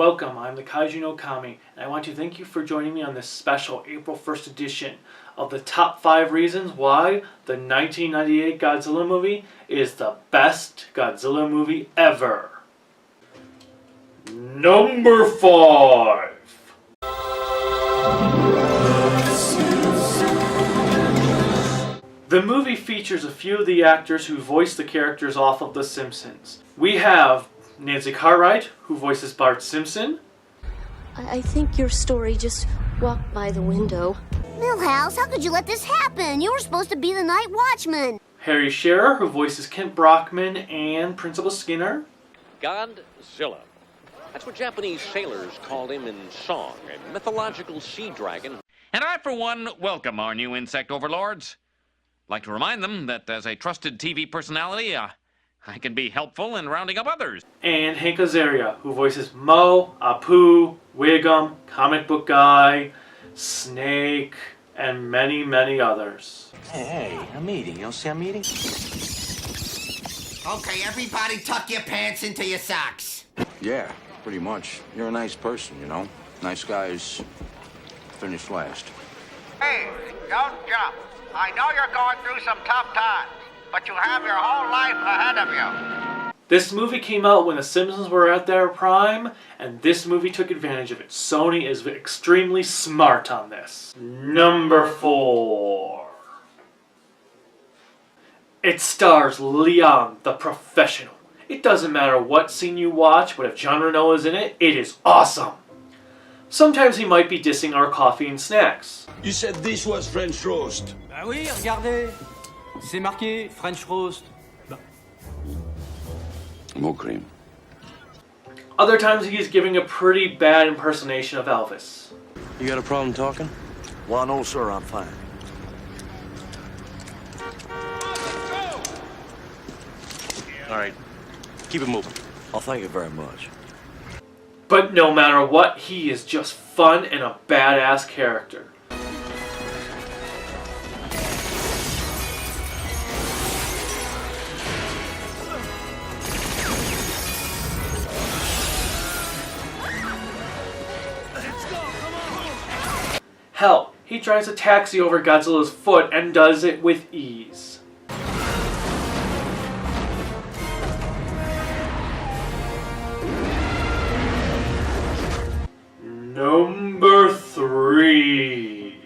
Welcome, I'm the Kaiju no Kami, and I want to thank you for joining me on this special April 1st edition of the top 5 reasons why the 1998 Godzilla movie is the best Godzilla movie ever. Number 5. The movie features a few of the actors who voiced the characters off of The Simpsons. We have Nancy Cartwright, who voices Bart Simpson. I think your story just walked by the window. Milhouse, how could you let this happen? You were supposed to be the night watchman. Harry Shearer, who voices Kent Brockman and Principal Skinner. Godzilla. That's what Japanese sailors called him in song, a mythological sea dragon. And I, for one, welcome our new insect overlords. I'd like to remind them that as a trusted TV personality, I can be helpful in rounding up others. And Hank Azaria, who voices Mo, Apu, Wiggum, Comic Book Guy, Snake, and many, many others. Hey, I'm eating. You don't see I'm eating? Okay, everybody tuck your pants into your socks. Yeah, pretty much. You're a nice person, you know. Nice guys finish last. Hey, don't jump. I know you're going through some tough times, but you have your whole life ahead of you. This movie came out when The Simpsons were at their prime, and this movie took advantage of it. Sony is extremely smart on this. Number 4. It stars Leon the Professional. It doesn't matter what scene you watch, but if John Reno is in it, it is awesome. Sometimes he might be dissing our coffee and snacks. You said this was French roast. Ah oui, regardez. C'est marqué French roast. More cream. Other times he is giving a pretty bad impersonation of Elvis. You got a problem talking? Well, no, sir, I'm fine. All right, keep it moving. Oh, thank you very much. But no matter what, he is just fun and a badass character. Hell, he drives a taxi over Godzilla's foot and does it with ease. Number 3.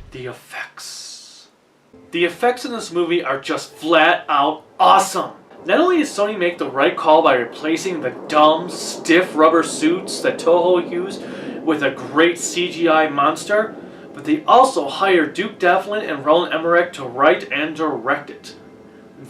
The effects. The effects in this movie are just flat out awesome. Not only did Sony make the right call by replacing the dumb, stiff rubber suits that Toho used with a great CGI monster, but they also hired Duke Devlin and Roland Emmerich to write and direct it.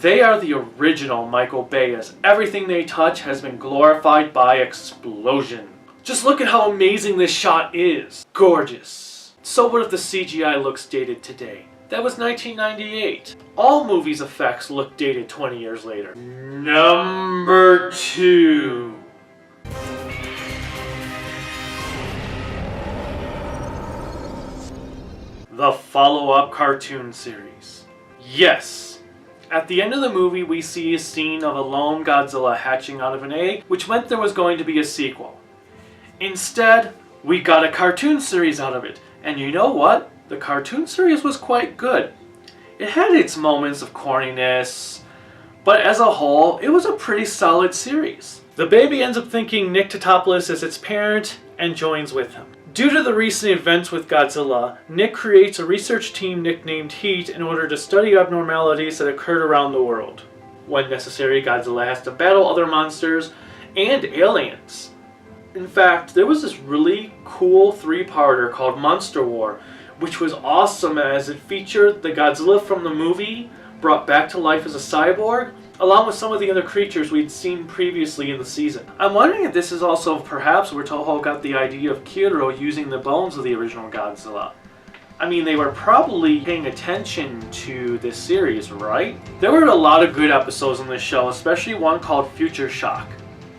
They are the original Michael Bay, as everything they touch has been glorified by explosion. Just look at how amazing this shot is. Gorgeous. So what if the CGI looks dated today? That was 1998. All movies' effects look dated 20 years later. Number 2. The follow-up cartoon series. Yes. At the end of the movie, we see a scene of a lone Godzilla hatching out of an egg, which meant there was going to be a sequel. Instead, we got a cartoon series out of it. And you know what? The cartoon series was quite good. It had its moments of corniness, but as a whole, it was a pretty solid series. The baby ends up thinking Nick Totopoulos is its parent and joins with him. Due to the recent events with Godzilla, Nick creates a research team nicknamed Heat in order to study abnormalities that occurred around the world. When necessary, Godzilla has to battle other monsters and aliens. In fact, there was this really cool 3-parter called Monster War, which was awesome as it featured the Godzilla from the movie brought back to life as a cyborg, along with some of the other creatures we'd seen previously in the season. I'm wondering if this is also perhaps where Toho got the idea of Kiro using the bones of the original Godzilla. I mean, they were probably paying attention to this series, right? There were a lot of good episodes on this show, especially one called Future Shock.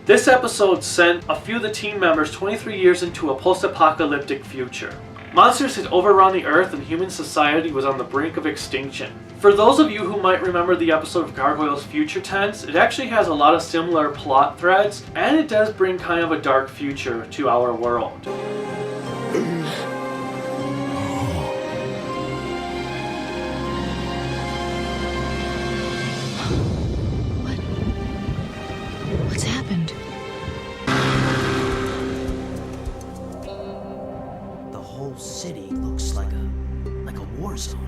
This episode sent a few of the team members 23 years into a post-apocalyptic future. Monsters had overrun the Earth and human society was on the brink of extinction. For those of you who might remember the episode of Gargoyle's Future Tense, it actually has a lot of similar plot threads, and it does bring kind of a dark future to our world. What's happened? The whole city looks like a war zone.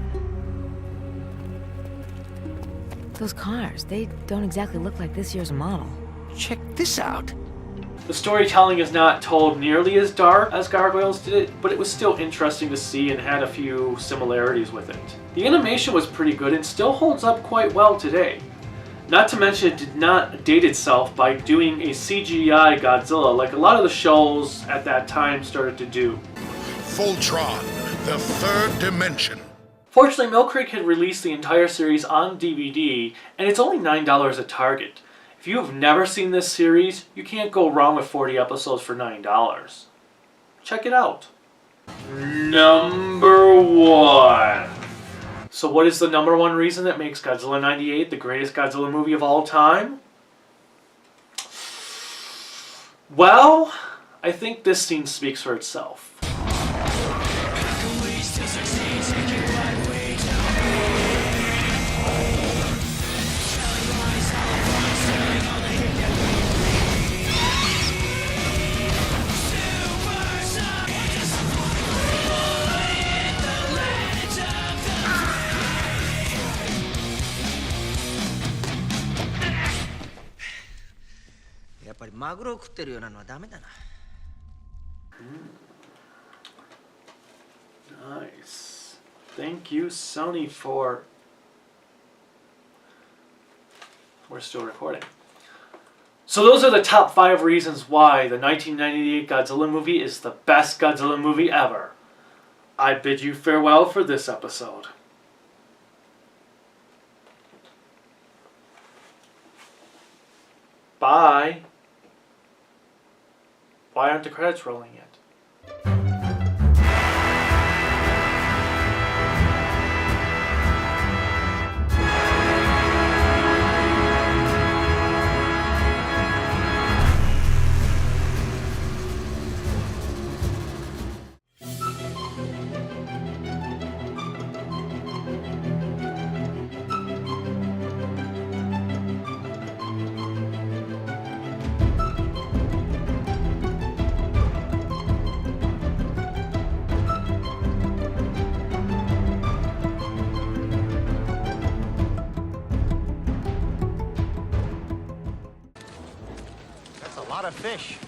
Those cars, they don't exactly look like this year's model. Check this out. The storytelling is not told nearly as dark as Gargoyles did it, but it was still interesting to see and had a few similarities with it. The animation was pretty good and still holds up quite well today. Not to mention it did not date itself by doing a CGI Godzilla like a lot of the shows at that time started to do. Voltron, the third dimension. Fortunately, Mill Creek had released the entire series on DVD, and it's only $9 at Target. If you have never seen this series, you can't go wrong with 40 episodes for $9. Check it out. Number 1. So what is the number 1 reason that makes Godzilla 98 the greatest Godzilla movie of all time? Well, I think this scene speaks for itself. Nice. Thank you, Sony, for... We're still recording. So those are the top 5 reasons why the 1998 Godzilla movie is the best Godzilla movie ever. I bid you farewell for this episode. Bye. Why aren't the credits rolling yet? That's a lot of fish.